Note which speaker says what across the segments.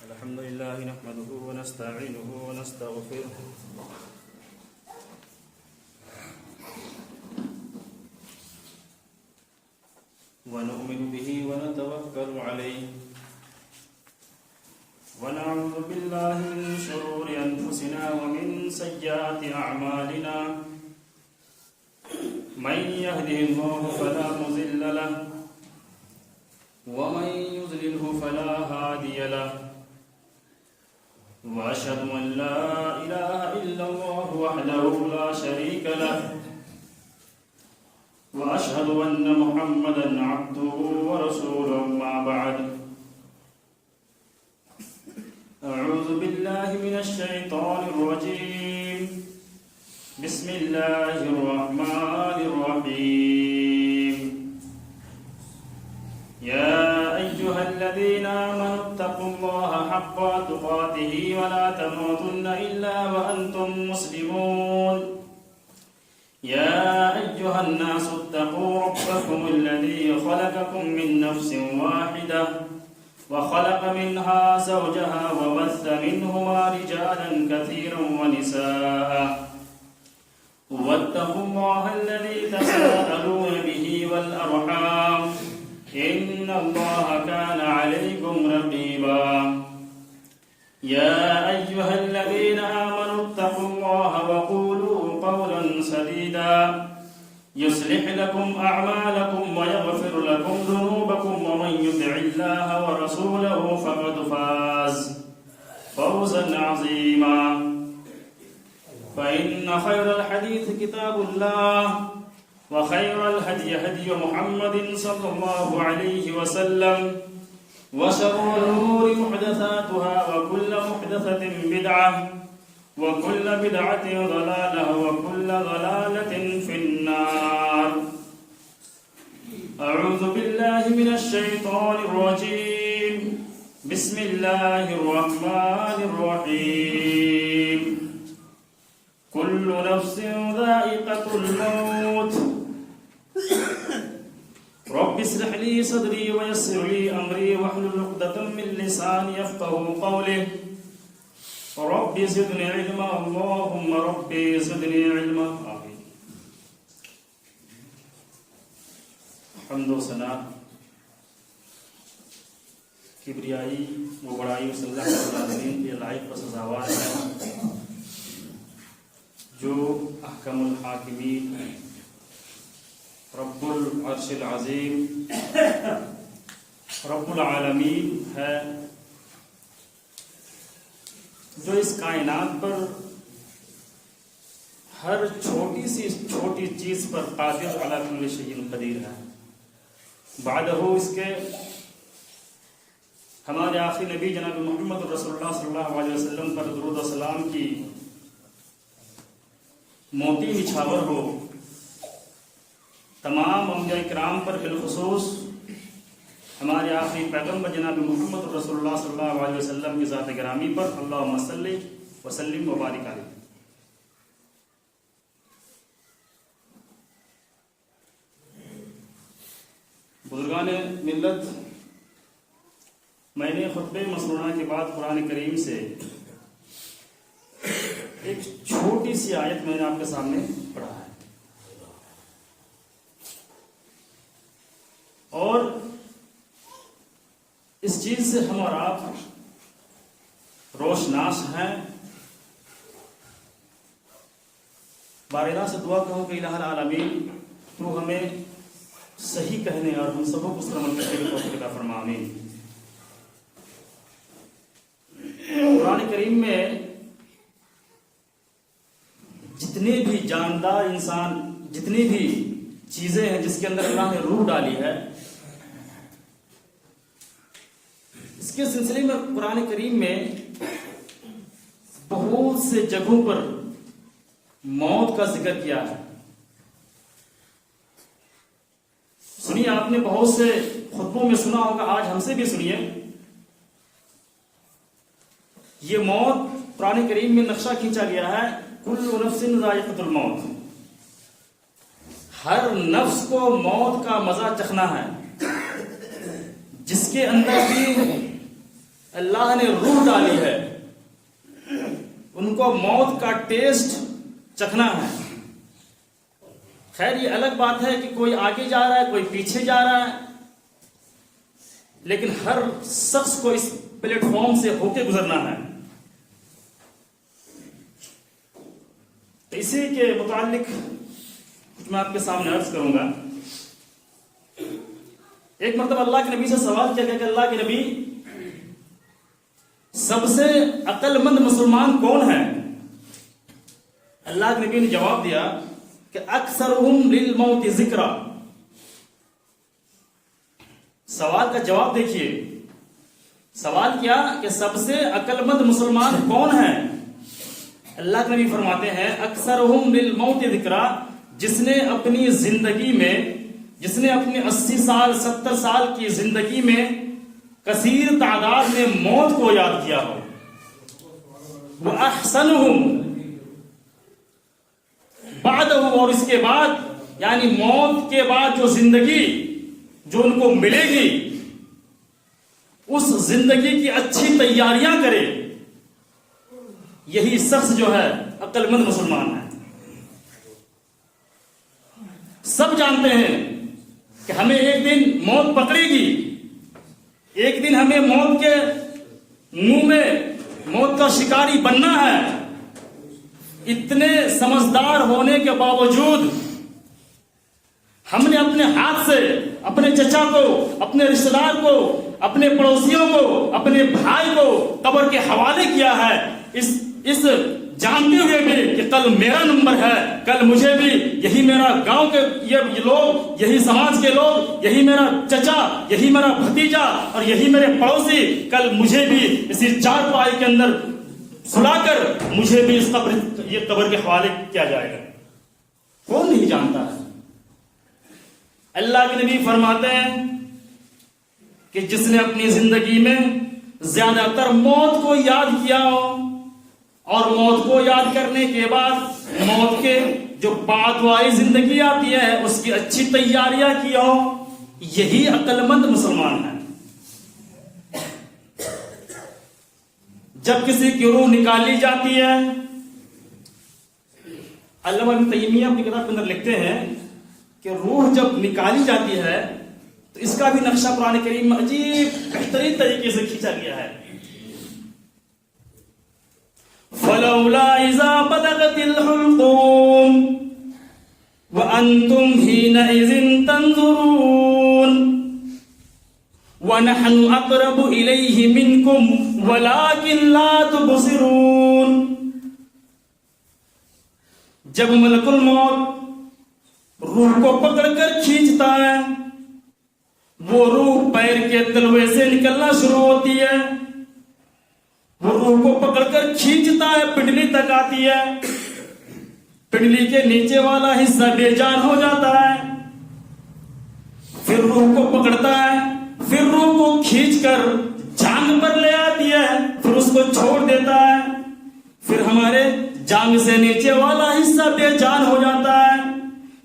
Speaker 1: الحمد لله نحمده ونستعينه ونستغفره ونؤمن به ونتوكل عليه ونعوذ بالله من شرور أنفسنا ومن سيئات أعمالنا من يهده الله فلا مضل له ومن يضلله فلا هادي له وأشهد أن لا إله إلا الله وحده لا شريك له وأشهد أن محمدا عبده ورسوله ما بعد أعوذ بالله من الشيطان الرجيم بسم الله الرحمن الرحيم يا أيها الذين آمنوا اتقوا الله حق تقاته ولا تموتن إلا وأنتم مسلمون يا أيها الناس اتقوا ربكم الذي خلقكم من نفس واحدة وخلق منها زوجها وبث منهما رجالا كثيرا ونساء واتقوا الله الذي تساءلون به والأرحام إن الله كان عليكم رقيبا يا أيها الذين آمنوا اتقوا الله وقولوا قولا سديدا يصلح لكم أعمالكم ويغفر لكم ذنوبكم ومن يطع الله ورسوله فقد فاز فوزا عظيما فإن خير الحديث كتاب الله وخير الهدي هدي محمد صلى الله عليه وسلم وشر الأمور محدثاتها وكل محدثة بدعة وكل بدعة ضلالة وكل ضلالة في النار أعوذ بالله من الشيطان الرجيم بسم الله الرحمن الرحيم كل نفس ذائقة الموت رب اشرح لي صدري ويسر لي أمري واحلل عقدة من لساني يفقهوا قولي رب زدني علما اللهم رب زدني علما آمين. حمد و ثنا کبریائی و بڑائی صلی اللہ علیہ وسلم کے لائق و سزاوار ہے جو احکم الحاکمین رب العرش العظیم رب العالمین ہے، جو اس کائنات پر ہر چھوٹی سی چھوٹی چیز پر قادر علی کل شیء قدیر ہے. بعدہ اس کے ہمارے آخری نبی جناب محمد رسول اللہ صلی اللہ علیہ وسلم پر درود و سلام کی موتی نچھاور ہو. تمام انبیاء کرام پر بالخصوص ہمارے آخری پیغمبر جناب محمد رسول اللہ صلی اللہ علیہ وسلم کی ذات گرامی پر اللہم صلی وسلم وبارک علیہ. بزرگان ملت، میں نے خطبہ مسنونہ کے بعد قرآن کریم سے ایک چھوٹی سی آیت میں نے آپ کے سامنے پڑھا ہے، اور اس چیز سے ہم اور آپ روشناس ہیں. بار الہ سے دعا کروں کہ الہ العالمین تو ہمیں صحیح کہنے اور ہم سبوں کو اس پر عمل کرنے کی توفیق عطا فرما. آمین. قرآن کریم میں جتنے بھی جاندار انسان، جتنی بھی چیزیں ہیں جس کے اندر اللہ نے روح ڈالی ہے، اس کے سلسلے میں قرآن کریم میں بہت سے جگہوں پر موت کا ذکر کیا ہے. سنیے، آپ نے بہت سے خطبوں میں سنا ہوگا، آج ہم سے بھی سنیے. یہ موت قرآن کریم میں نقشہ کھینچا گیا ہے، کل نفس ذائقۃ الموت. ہر نفس کو موت کا مزہ چکھنا ہے. جس کے اندر بھی اللہ نے روح کو موت کا ٹیسٹ چکھنا ہے. خیر یہ الگ بات ہے کہ کوئی آگے جا رہا ہے کوئی پیچھے جا رہا ہے، لیکن ہر شخص کو اس پلیٹ فارم سے ہو کے گزرنا ہے. تو اسی کے متعلق میں آپ کے سامنے عرض کروں گا. ایک مرتبہ اللہ کے نبی سے سوال کیا گیا کہ اللہ کے نبی سب سے عقل مند مسلمان کون ہے؟ اللہ کے نبی نے جواب دیا کہ اکثرہم للموت ذکرا. سوال کا جواب دیکھیے، سوال کیا کہ سب سے عقل مند مسلمان کون ہے؟ اللہ کے نبی فرماتے ہیں اکثرہم للموت ذکرا، جس نے اپنی زندگی میں، جس نے اپنی 80 سال 70 سال کی زندگی میں کثیر تعداد میں موت کو یاد کیا ہو. وَأَحْسَنُهُمْ بعدہ، اور اس کے بعد یعنی موت کے بعد جو زندگی جو ان کو ملے گی اس زندگی کی اچھی تیاریاں کرے. یہی شخص جو ہے عقل مند مسلمان ہے. سب جانتے ہیں کہ ہمیں ایک دن موت پکڑے گی، ایک دن ہمیں موت کے منہ میں موت کا شکاری بننا ہے. اتنے سمجھدار ہونے کے باوجود ہم نے اپنے ہاتھ سے اپنے چچا کو، اپنے رشتہ دار کو، اپنے پڑوسیوں کو، اپنے بھائی کو قبر کے حوالے کیا ہے، اس جانتے ہوئے بھی کہ کل میرا نمبر ہے، کل مجھے بھی یہی میرا گاؤں کے یہ لوگ، یہی سماج کے لوگ، یہی میرا چچا، یہی میرا بھتیجا اور یہی میرے پڑوسی، کل مجھے بھی اسی چار پائی کے اندر سلا کر مجھے بھی اس قبر کے حوالے کیا جائے گا. کون نہیں جانتا ہے؟ اللہ کے نبی فرماتے ہیں کہ جس نے اپنی زندگی میں زیادہ تر موت کو یاد کیا ہو اور موت کو یاد کرنے کے بعد موت کے جو بعد والی زندگی آتی ہے اس کی اچھی تیاریاں کی ہو، یہی عقل مند مسلمان ہے. جب کسی کی روح نکالی جاتی ہے، علامہ ابن تیمیہ اپنی کتاب کے اندر لکھتے ہیں کہ روح جب نکالی جاتی ہے تو اس کا بھی نقشہ قرآن کریم میں عجیب بہترین طریقے سے کھینچا گیا ہے. فَلَوْلَا إِذَا بَلَغَتِ الْحُلْقُومَ وَأَنْتُمْ حِينَئِذٍ تَنْظُرُونَ وَنَحْنُ أَقْرَبُ إِلَيْهِ مِنْكُمْ وَلَكِنْ لَا تُبْصِرُونَ. جب ملک الموت روح کو پکڑ کر کھینچتا ہے، وہ روح پیر کے تلوے سے نکلنا شروع ہوتی ہے، وہ روح کو پکڑ کر کھینچتا ہے، پنڈلی تک آتی ہے، پنڈلی کے نیچے والا حصہ بے جان ہو جاتا ہے، پھر روح کو پکڑتا ہے، پھر روح کو کھینچ کر جانگ پر لے آتی ہے، پھر اس کو چھوڑ دیتا ہے، پھر ہمارے جانگ سے نیچے والا حصہ بے جان ہو جاتا ہے،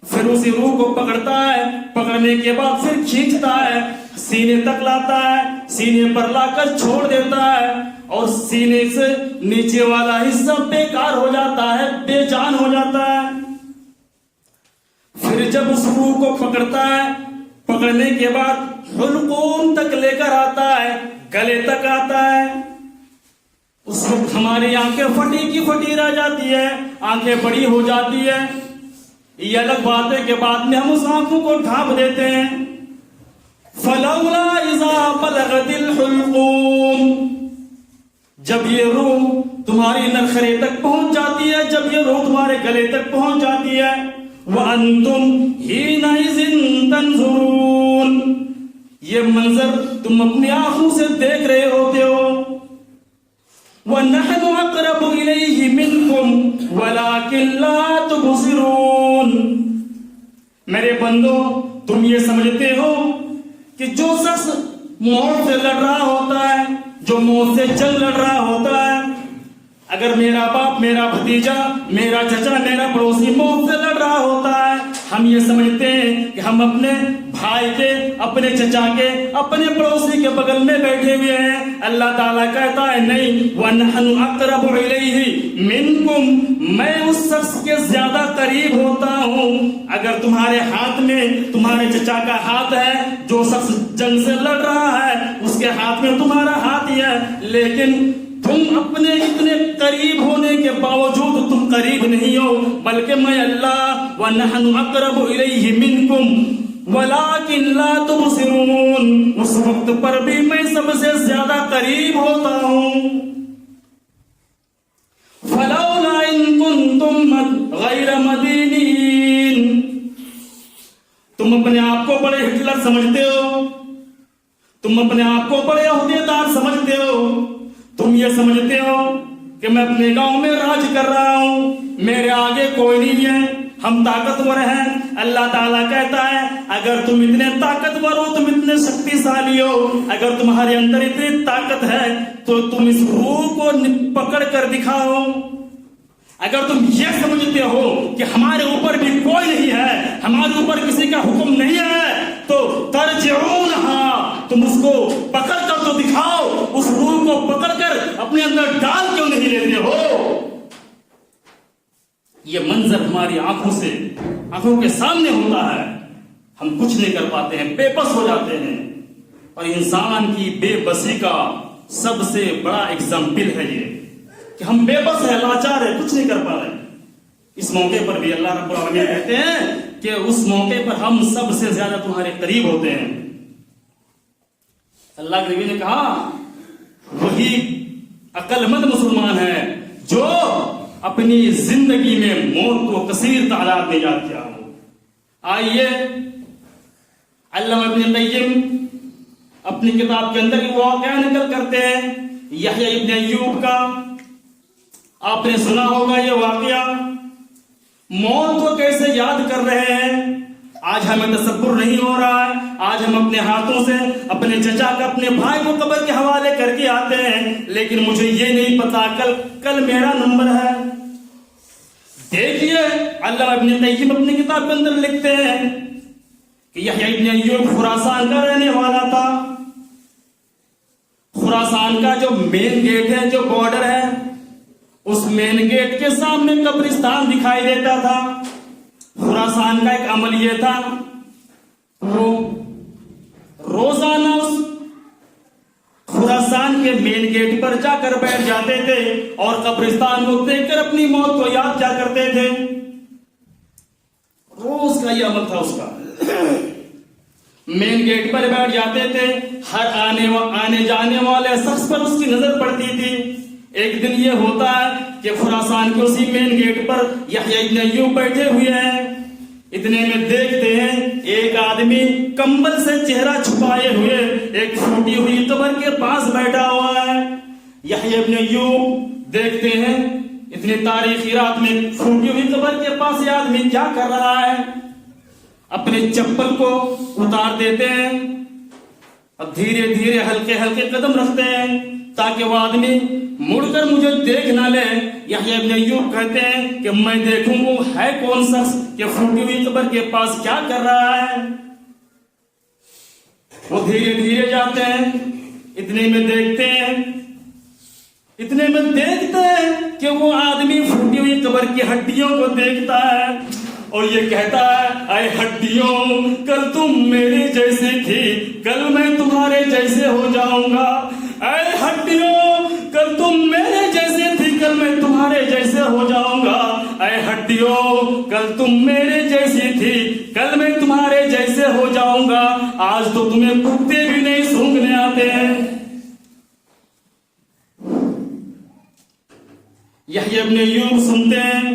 Speaker 1: پھر اسی روح کو پکڑتا ہے، پکڑنے کے بعد پھر کھینچتا ہے، سینے تک لاتا ہے، سینے پر لا کر چھوڑ دیتا ہے اور سینے سے نیچے والا حصہ بیکار ہو جاتا ہے، بے جان ہو جاتا ہے. پھر جب اس روح کو پکڑتا ہے، پکڑنے کے بعد حلقوم تک لے کر آتا ہے، گلے تک آتا ہے، اس وقت ہماری آنکھیں پھٹی کی پھٹی رہ جاتی ہے، آنکھیں بڑی ہو جاتی ہے. یہ الگ بات ہے کہ بعد میں ہم اس آنکھوں کو ڈھانپ دیتے ہیں. فَلَوْلَا إِذَا بَلَغَتِ الْحُلْقُومَ، جب یہ روح تمہاری نرخرے تک پہنچ جاتی ہے، جب یہ روح تمہارے گلے تک پہنچ جاتی ہے، وَأَنْتُمْ حِينَئِذٍ تَنْظُرُونَ، یہ منظر تم اپنی آنکھوں سے دیکھ رہے ہوتے ہو. وَنَحْنُ أَقْرَبُ إِلَيْهِ مِنْكُمْ وَلَكِنْ لَا تُبْصِرُونَ. میرے بندو، تم یہ سمجھتے ہو کہ جو شخص موت سے لڑ رہا ہوتا ہے، جو موت سے جنگ لڑ رہا ہوتا ہے، اگر میرا باپ، میرا بھتیجا، میرا چچا، میرا پڑوسی موت سے لڑ رہا ہوتا ہے، ہم یہ سمجھتے ہیں کہ ہم اپنے بھائی کے، اپنے چچا کے، اپنے پڑوسی کے بغل میں بیٹھے ہوئے ہیں۔ اللہ تعالیٰ کہتا ہے نہیں، وَنَحْنُ أَقْرَبُ إِلَيْهِ مِنْكُمْ، میں اس شخص کے زیادہ قریب ہوتا ہوں۔ اگر تمہارے ہاتھ میں تمہارے چچا کا ہاتھ ہے، جو شخص جنگ سے لڑ رہا ہے اس کے ہاتھ میں تمہارا ہاتھ ہی ہے، لیکن تم اپنے اتنے قریب ہونے کے باوجود تم قریب نہیں ہو، بلکہ میں اللہ وَنَحْنُ أَقْرَبُ إِلَيْهِ مِنْكُمْ وَلَكِنْ لَا تُبْصِرُونَ، اس وقت پر بھی میں سب سے زیادہ قریب ہوتا ہوں۔ فَلَوْلَا إِن كُنتُمْ غَيْرَ مَدِينِينَ، تم اپنے آپ کو بڑے ہٹلر سمجھتے ہو، تم اپنے آپ کو بڑے عہدیدار سمجھتے ہو، تم یہ سمجھتے ہو کہ میں اپنے گاؤں میں راج کر رہا ہوں، میرے آگے کوئی نہیں ہے، ہم طاقتور ہیں۔ اللہ تعالیٰ کہتا ہے اگر تم اتنے طاقتور ہو، تم اتنے شکتیشالی ہو، اگر تمہارے اندر اتنی طاقت ہے تو تم اس روح کو پکڑ کر دکھاؤ۔ اگر تم یہ سمجھتے ہو کہ ہمارے اوپر بھی کوئی نہیں ہے، ہمارے اوپر کسی کا حکم نہیں ہے، تو ترجعونہا، تم اس کو پکڑ کر تو دکھاؤ، اس روح کو پکڑ کر اپنے اندر ڈال کیوں نہیں لیتے ہو؟ یہ منظر ہماری آنکھوں کے سامنے ہوتا ہے، ہم کچھ نہیں کر پاتے ہیں، بے بس ہو جاتے ہیں۔ اور انسان کی بے بسی کا سب سے بڑا اگزامپل ہے یہ کہ ہم بے بس ہیں، لاچار ہیں، کچھ نہیں کر پا رہے۔ اس موقع پر بھی اللہ رب العالمین کہتے ہیں کہ اس موقع پر ہم سب سے زیادہ تمہارے قریب ہوتے ہیں۔ اللہ کے نبی نے کہا وہی عقل مند مسلمان ہے جو اپنی زندگی میں موت کو کثیر تعداد میں یاد کیا ہو۔ آئیے علامہ ابن قیم اپنی کتاب کے اندر وہ واقعہ نقل کرتے ہیں یحییٰ ابن ایوب کا۔ آپ نے سنا ہوگا یہ واقعہ، موت کو کیسے یاد کر رہے ہیں، آج ہمیں تصور نہیں ہو رہا ہے۔ آج ہم اپنے ہاتھوں سے اپنے چچا کا، اپنے بھائی کو قبر کے حوالے کر کے آتے ہیں، لیکن مجھے یہ نہیں پتا کل میرا نمبر ہے۔ دیکھیے علامہ ابن قیم اپنی کتاب کے اندر لکھتے ہیں کہ یحییٰ ابن ایوب خراسان کا رہنے والا تھا۔ خراسان کا جو مین گیٹ ہے، جو بارڈر ہے، اس مین گیٹ کے سامنے قبرستان دکھائی دیتا تھا۔ خراسان کا ایک عمل یہ تھا، وہ روزانہ اس خراسان کے مین گیٹ پر جا کر بیٹھ جاتے تھے اور قبرستان کو دیکھ کر اپنی موت کو یاد کیا کرتے تھے۔ روز کا یہ عمل تھا اس کا، مین گیٹ پر بیٹھ جاتے تھے، ہر آنے جانے والے شخص پر اس کی نظر پڑتی تھی۔ ایک دن یہ ہوتا ہے کہ خراسان کے اسی مین گیٹ پر یحییٰ ابن ایوب بیٹھے ہوئے ہیں، اتنے میں دیکھتے ہیں ایک آدمی کمبل سے چہرہ چھپائے ہوئے ایک پھوٹی ہوئی قبر کے پاس بیٹھا ہوا ہے۔ یحییٰ ابن ایوب دیکھتے ہیں اتنی تاریخی رات میں پھوٹی ہوئی قبر کے پاس یہ آدمی کیا کر رہا ہے، اپنے چپل کو اتار دیتے ہیں اور دھیرے دھیرے ہلکے ہلکے قدم رکھتے ہیں تاکہ وہ آدمی مڑ کر مجھے دیکھ نہ لے۔ یحییٰ ابن ایوب کہتے ہیں کہ میں دیکھوں وہ ہے کون شخص کہ پھوٹی ہوئی قبر کے پاس کیا کر رہا ہے۔ وہ دھیرے دھیرے جاتے ہیں، اتنے میں دیکھتے ہیں کہ وہ آدمی پھوٹی ہوئی قبر کی ہڈیوں کو دیکھتا ہے اور یہ کہتا ہے اے ہڈیوں، کل تم میری جیسی تھی، کل میں تمہارے جیسے ہو جاؤں گا۔ اے ہڈیوں، کل تم میرے جیسے تھی، کل میں تمہارے جیسے ہو جاؤں گا۔ اے ہڈیوں، کل تم میرے جیسی تھی، کل میں تمہارے جیسے ہو جاؤں گا۔ آج تو تمہیں کتے بھی نہیں سونگھنے آتے ہیں۔ یحییٰ ابن ایوب سنتے ہیں،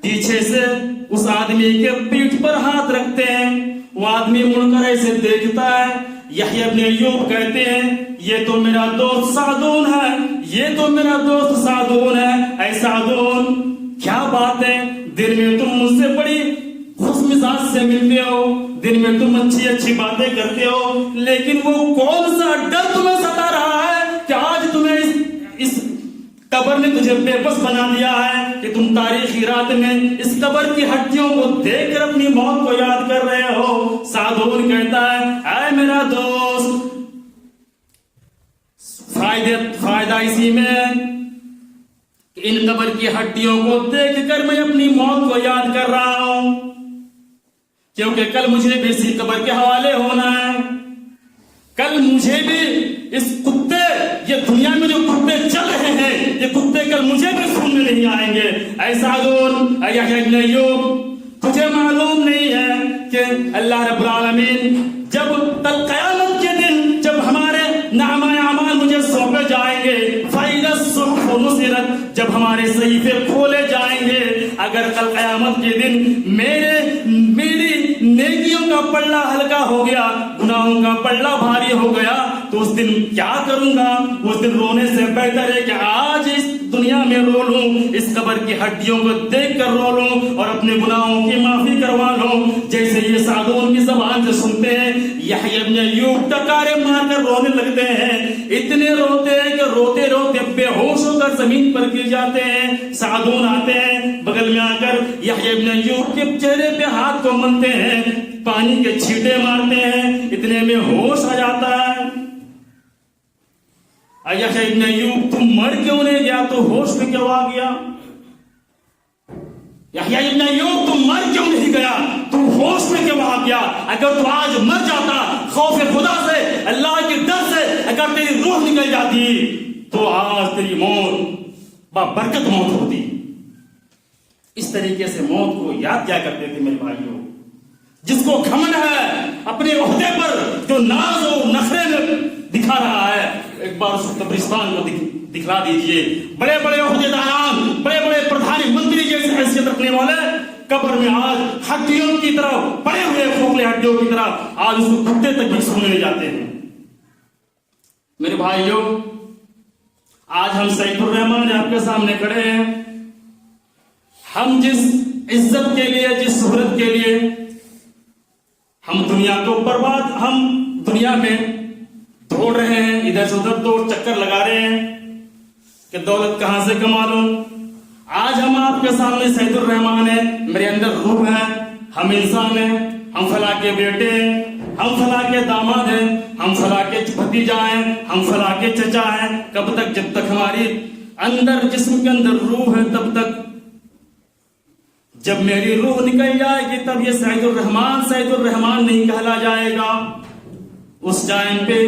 Speaker 1: پیچھے سے اس آدمی کے پیٹھ پر ہاتھ رکھتے ہیں، وہ آدمی مڑ کر ایسے دیکھتا ہے۔ یحییٰ ابن ایوب کہتے ہیں یہ تو میرا دوست سعدون ہے، یہ تو میرا دوست سعدون ہے۔ اے سعدون، کیا بات ہے، دن میں تم مجھ سے بڑی خوش مزاج سے ملتے ہو، دن میں تم اچھی اچھی باتیں کرتے ہو، لیکن وہ کون سا ڈر تمہیں ستا رہا ہے کہ آج تمہیں اس قبر نے تجھے بے بس بنا دیا ہے کہ تم تاریخی رات میں اس قبر کی ہڈیوں کو دیکھ کر اپنی موت کو یاد کر رہے ہو. سعدون کہتا ہے اے میرا دوست، فائدہ اسی میں ہے کہ ان قبر کی ہڈیوں کو دیکھ کر میں اپنی موت کو یاد کر رہا ہوں، کیونکہ کل مجھے بھی اسی قبر کے حوالے ہونا ہے. کل مجھے بھی اس کتے، یہ دنیا میں جو کتے چل رہے ہیں، یہ کتے کل مجھے بھی سننے نہیں آئیں گے. اے سعدون، اے یحییٰ ابن ایوب، تجھے معلوم نہیں ہے کہ اللہ رب العالمین جب کل قیامت کے دن جب ہمارے نامہ اعمال مجھے سونپے جائیں گے، فَإِذَا الصُّحُفُ نُشِرَتْ، جب ہمارے صحیفے کھولے جائیں گے، اگر کل قیامت کے دن میری نیکیوں کا پلڑا ہلکا ہو گیا، گناہوں کا پلڑا بھاری ہو گیا، تو اس دن کیا کروں گا؟ اس دن رونے سے بہتر ہے کہ آج اس دنیا میں رو لوں، اس قبر کی ہڈیوں کو دیکھ کر رو لوں اور اپنے گناہوں کی معافی کروا لوں. جیسے یہ سعدون کی زبان سے سنتے ہیں، یحییٰ ابن ایوب ٹکارے مار کر رونے لگتے ہیں. اتنے روتے ہیں کہ روتے روتے بے ہوش ہو کر زمین پر گر جاتے ہیں. سعدون آتے ہیں، بغل میں آ کر یحییٰ ابن ایوب کے چہرے پہ ہاتھ کو ملتے ہیں، پانی کے چھینٹے مارتے ہیں، اتنے میں ہوش آ جاتا ہے. یحییٰ ابن ایوب تم مر کیوں نہیں گیا؟ تو ہوش میں کیوں آ گیا؟ یحییٰ ابن ایوب تم مر کیوں نہیں گیا؟ تو ہوش میں کیوں آ گیا؟ اگر تو آج مر جاتا خوف خدا سے، اللہ کے ڈر سے، اگر تیری روح نکل جاتی تو آج تیری موت بابرکت موت ہوتی. اس طریقے سے موت کو یاد کیا کرتے تھے میرے بھائیوں. جس کو گھمنڈ ہے اپنے عہدے پر، جو ناز و نخرے میں دکھا رہا ہے، ایک بار اس قبرستان کو دکھلا دیجئے. بڑے بڑے عہدے داران، بڑے بڑے پردھان منتری جیسی حیثیت رکھنے والے قبر میں آج ہڈیوں کی طرح، پڑے ہوئے کھوکھلے ہڈیوں کی طرح آج اس کو کتے تک بھی سونے لے جاتے ہیں. میرے بھائیوں، آج ہم سعید الرحمان آپ کے سامنے کھڑے ہیں. ہم جس عزت کے لیے، جس شہرت کے لیے ہم دنیا کو برباد، ہم دنیا میں دوڑ رہے ہیں، ادھر سے ادھر دوڑ چکر لگا رہے ہیں کہ دولت کہاں سے کما لوں. آج ہم آپ کے سامنے سعید الرحمان ہیں، میرے اندر روح ہے، ہم انسان ہیں، ہم فلاں کے بیٹے ہیں، ہم فلاں کے داماد ہیں، ہم فلاں کے بھتیجا ہیں، ہم فلاں کے چچا ہیں. کب تک؟ جب تک ہماری اندر جسم کے اندر روح ہے تب تک. جب میری روح نکل جائے گی تب یہ سعید الرحمان نہیں کہلا جائے گا. اس ٹائم پہ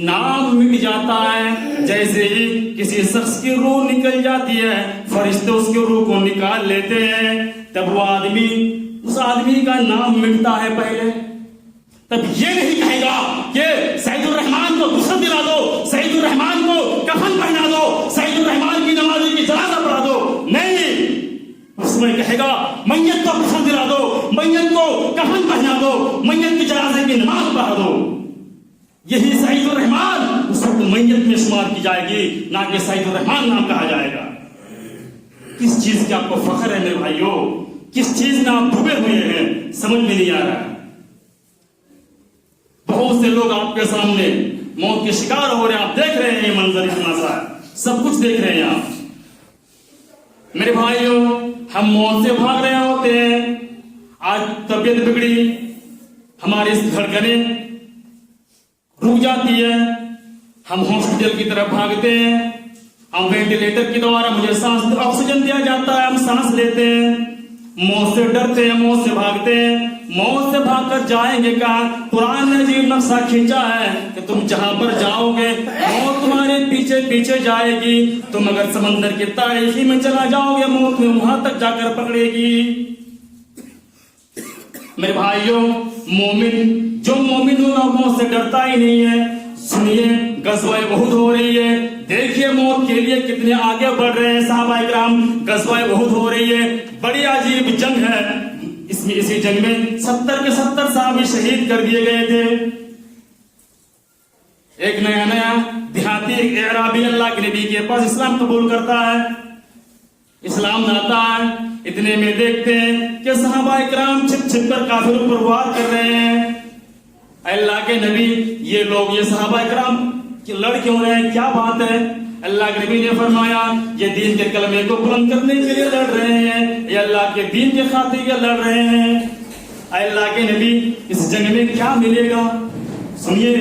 Speaker 1: نام مٹ جاتا ہے. جیسے ہی کسی شخص کی روح نکل جاتی ہے، فرشتے اس کی روح کو نکال لیتے ہیں، تب وہ آدمی، اس آدمی کا نام مٹتا ہے پہلے. تب یہ نہیں کہے گا کہ سعید الرحمان کو غسل دلا دو، سعید الرحمان کو کفن پہنا دو، سعید الرحمان کی نماز کی جنازہ پڑھا دو. نہیں، اس میں کہے گا میت کو غسل دلا دو، میت کو کفن پہنا دو، میت کی جنازے کی نماز پڑھا دو. یہی سعید الرحمان اس وقت میت میں شمار کی جائے گی، نہ کہ سعید الرحمان نام کہا جائے گا. کس چیز کی آپ کو فخر ہے میرے بھائیوں؟ کس چیز میں آپ ڈوبے ہوئے ہیں؟ سمجھ میں نہیں آ رہا ہے. بہت سے لوگ آپ کے سامنے موت کے شکار ہو رہے ہیں، آپ دیکھ رہے ہیں یہ منظر اتنا سا، سب کچھ دیکھ رہے ہیں آپ. میرے بھائیوں، ہم موت سے بھاگ رہے ہوتے ہیں. آج طبیعت بگڑی، ہماری دھڑکنیں رک جاتی ہے، ہم ہاسپٹل کی طرف بھاگتے ہیں، ہم وینٹیلیٹر کی دوارا مجھے سانس آکسیجن دیا جاتا ہے، ہم سانس لیتے ہیں. موت سے ڈرتے ہیں، موت سے بھاگتے ہیں. موت سے بھاگ کر جائیں گے کہاں؟ قرآن نے عجیب نقشہ کھینچا ہے کہ تم جہاں پر جاؤ گے موت تمہارے پیچھے پیچھے جائے گی. تم اگر سمندر کی تاریکی میں چلا جاؤ گے موت میں وہاں تک جا کر پکڑے گی. میرے بھائیوں، جو مومن ہوگا موت سے ڈرتا ہی نہیں ہے. سنیے، غزوہ احد ہو رہی ہے، دیکھیے موت کے لیے کتنے آگے بڑھ رہے ہیں صحابہ کرام. غزوہ احد ہو رہی ہے، بڑی عجیب جنگ ہے. اسی جنگ میں 70 کے 70 صحابی شہید کر دیے گئے تھے. ایک نیا دیہاتی، ایک اعرابی اللہ کے نبی کے پاس اسلام قبول کرتا ہے، اسلام لاتا ہے. اتنے میں دیکھتے ہیں کہ صحابہ کرام چھپ چھپ کر کافروں پر وار کر رہے ہیں. اللہ کے نبی، یہ لوگ، یہ صحابہ کرام لڑ کیوں رہے ہیں؟ کیا بات ہے؟ اللہ کے نبی نے فرمایا یہ دین کے کلمے کو بلند کرنے کے لیے لڑ رہے ہیں، یہ اللہ کے دین کے خاطر یہ لڑ رہے ہیں۔ اے اللہ کے نبی اس جنگ میں کیا ملے گا؟ سنیے،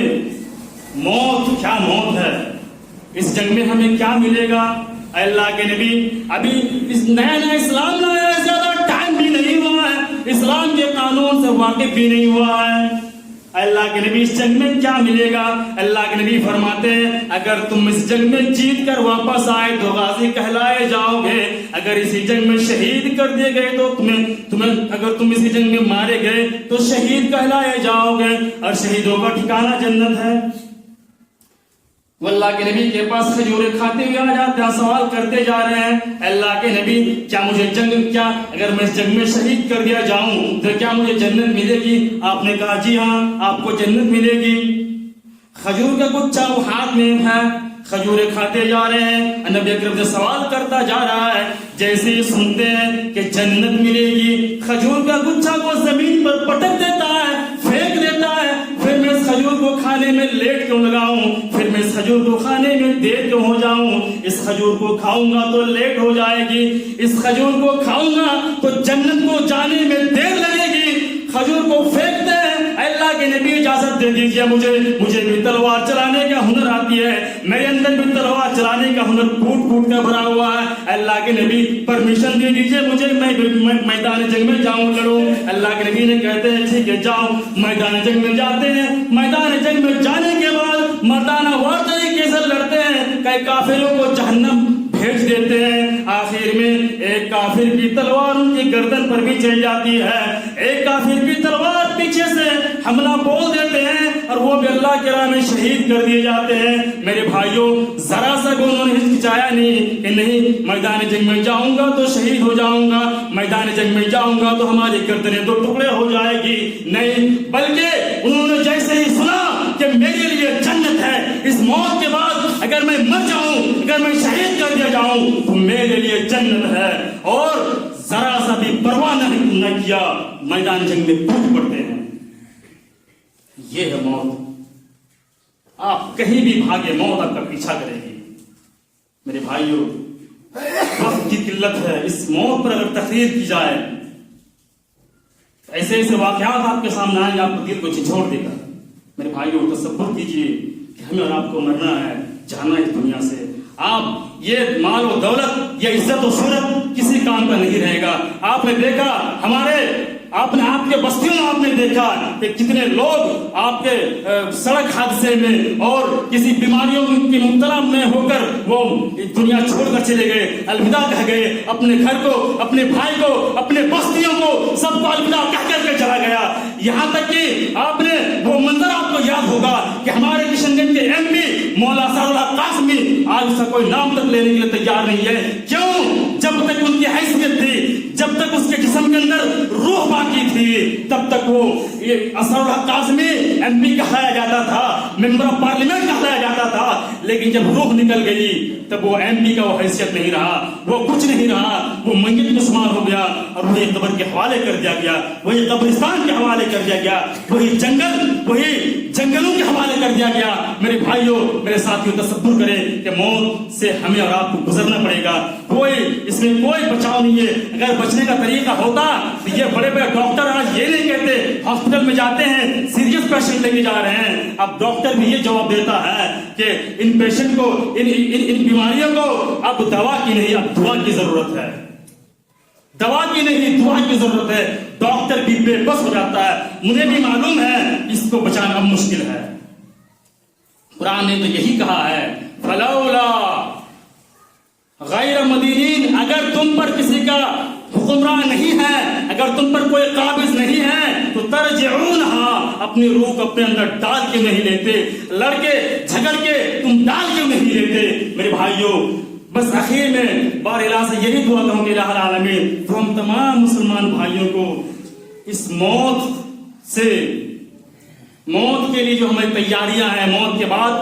Speaker 1: موت کیا موت ہے، اس جنگ میں ہمیں کیا ملے گا؟ اے اللہ کے نبی ابھی اس نیا اسلام لایا ہے، زیادہ ٹائم بھی نہیں ہوا ہے، اسلام کے قانون سے واقف بھی نہیں ہوا ہے۔ اللہ کے نبی اس جنگ میں کیا ملے گا؟ اللہ کے نبی فرماتے ہیں اگر تم اس جنگ میں جیت کر واپس آئے تو غازی کہلائے جاؤ گے، اگر اسی جنگ میں شہید کر دیے گئے تو تمہیں اگر تم اسی جنگ میں مارے گئے تو شہید کہلائے جاؤ گے، اور شہیدوں کا ٹھکانہ جنت ہے۔ وہ اللہ کے نبی کے پاس کھجورے کھاتے ہوئے آ جاتے ہیں، سوال کرتے جا رہے ہیں اللہ کے نبی کیا مجھے کیا اگر میں اس جنگ میں شہید کر دیا جاؤں تو کیا مجھے جنت ملے گی؟ آپ نے کہا جی ہاں آپ کو جنت ملے گی۔ کھجور کا گچھا وہ ہاتھ میں ہے، کھجورے کھاتے جا رہے ہیں، نبی اکرم سے سوال کرتا جا رہا ہے، جیسے ہی سنتے ہیں کہ جنت ملے گی کھجور کا گچھا کو زمین پر پٹک دیتا ہے، پھینک دیتا ہے، پھر میں اس کھجور کو کھانے میں لیٹ کیوں لگاؤں، پھر میں اس کھجور کو کھانے میں دیر کیوں ہو جاؤں، اس کھجور کو کھاؤں گا تو لیٹ ہو جائے گی، اس کھجور کو کھاؤں گا تو جنت کو جانے میں دیر لگے گی۔ کھجور کو پھینکتے ہیں، اللہ کے نبی اجازت دے دیجیے مجھے بھی تلوار چلانے کا ہنر آتی ہے، میرے اندر بھی تلوار چلانے کا ہنر پھوٹ کر بھرا ہوا ہے، اللہ کے نبی پرمیشن دے دیجیے مجھے، میں میدان جنگ میں جاؤں لڑوں۔ اللہ کے نبی نے کہتے ہیں ٹھیک ہے جاؤ، میدان جنگ میں جاتے ہیں، میدان جنگ میں جانے کے بعد مردانہ وار طریقے سے لڑتے ہیں، کئی کافروں کو جہنم بھیج دیتے ہیں، آخر میں ایک کافر کی تلوار ان کی گردن پر بھی چل جاتی ہے، ایک کافر کی تلوار پیچھے سے حملہ بول دیتے ہیں اور وہ بھی اللہ کے راہ میں شہید کر دیے جاتے ہیں۔ میرے بھائیوں ذرا سا بھی انہوں نے ہچکچایا نہیں کہ نہیں میدان جنگ میں جاؤں گا تو شہید ہو جاؤں گا، میدان جنگ میں جاؤں گا تو ہماری گردنیں دو ٹکڑے ہو جائے گی، نہیں، بلکہ انہوں نے جیسے ہی سنا کہ میرے لیے جنت ہے، اس موت کے بعد اگر میں مر جاؤں، اگر میں شہید کر دیا جاؤں تو میرے لیے جنت ہے، اور ذرا سا بھی پرواہ نہ کیا میدان جنگ میں کود پڑتے ہیں۔ یہ ہے موت، آپ کہیں بھی بھاگے موت آپ کا پیچھا کرے گی۔ میرے بھائیوں وقت کی قلت ہے، اس موت پر اگر تقریر کی جائے ایسے ایسے واقعات آپ کے سامنے آئیں گے، آپ کو دل کو جھنجھوڑ دے گا۔ میرے بھائیوں تصور کیجئے کہ ہمیں اور آپ کو مرنا ہے، جانا ہے اس دنیا سے، آپ یہ مال و دولت یہ عزت و شہرت کسی کام کا نہیں رہے گا۔ آپ نے دیکھا آپ کے بستیوں میں آپ نے دیکھا کہ کتنے لوگ آپ کے سڑک حادثے میں اور کسی بیماریوں کی مبتلا میں ہو کر وہ دنیا چھوڑ کر چلے گئے، الوداع کہہ گئے، اپنے گھر کو، اپنے بھائی کو، اپنے بستیوں کو سب کو الوداع کہہ کر کے چلا گیا۔ یہاں تک کہ آپ نے وہ منظر آپ کو یاد ہوگا کہ ہمارے کشن گنج کے ایم پی مولا اسرار اللہ قاسمی آج اس کا کوئی نام تک لینے کے لیے تیار نہیں ہے۔ کیوں؟ جب تک ان کی حیثیت تھی، جب تک اس کے جسم کے اندر روح باقی تھی، تب تک وہ اسرار اللہ قاسمی ایم پی کہلایا جاتا تھا، ممبر آف پارلیمنٹ کہلایا جاتا تھا، لیکن جب روح نکل گئی تب وہ ایم پی کا وہ حیثیت نہیں رہا، وہ کچھ نہیں رہا، وہ منگل میں شمار ہو گیا اور وہی قبر کے حوالے کر دیا گیا، وہی قبرستان کے حوالے کر دیا گیا، وہی جنگلوں کے حوالے کر دیا گیا۔ میرے بھائیوں، میرے ساتھیوں، تصور کریں کہ موت سے ہمیں اور آپ کو گزرنا پڑے گا، اس میں کوئی بچاؤ نہیں ہے۔ اگر بچنے کا طریقہ ہوتا تو یہ بڑے بڑے ڈاکٹر آج یہ نہیں کہتے، ہاسپٹل میں جاتے ہیں سیریس پیشنٹ لے کے جا رہے ہیں، اب ڈاکٹر بھی یہ جواب دیتا ہے کہ ان پیشنٹ کو، ان بیماریوں کو اب دوا کی نہیں، اب دعا کی ضرورت ہے، دوا کی نہیں دعا کی ضرورت ہے۔ ڈاکٹر بھی بے بس ہو جاتا ہے، مجھے بھی معلوم ہے اس کو بچانا مشکل ہے۔ قرآن نے تو یہی کہا ہے فلولا غیر مدینین، اگر تم پر کسی کا حکمران نہیں ہے، اگر تم پر کوئی قابض نہیں ہے تو ترجعونہا، اپنی روح کو اپنے اندر ڈال کے نہیں لیتے، لڑ کے جھگڑ کے تم ڈال کے نہیں لیتے۔ میرے بھائیوں، بس اخیر میں بار الہ سے یہی دعا کروں گے الہ العالمین تو ہم تمام مسلمان بھائیوں کو اس موت کے لیے جو ہمیں تیاریاں ہیں، موت کے بعد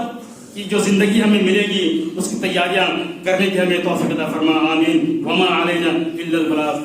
Speaker 1: کی جو زندگی ہمیں ملے گی اس کی تیاریاں کرنے کی ہمیں توفیق عطا فرما، آمین۔ وما علینا الا البلاغ۔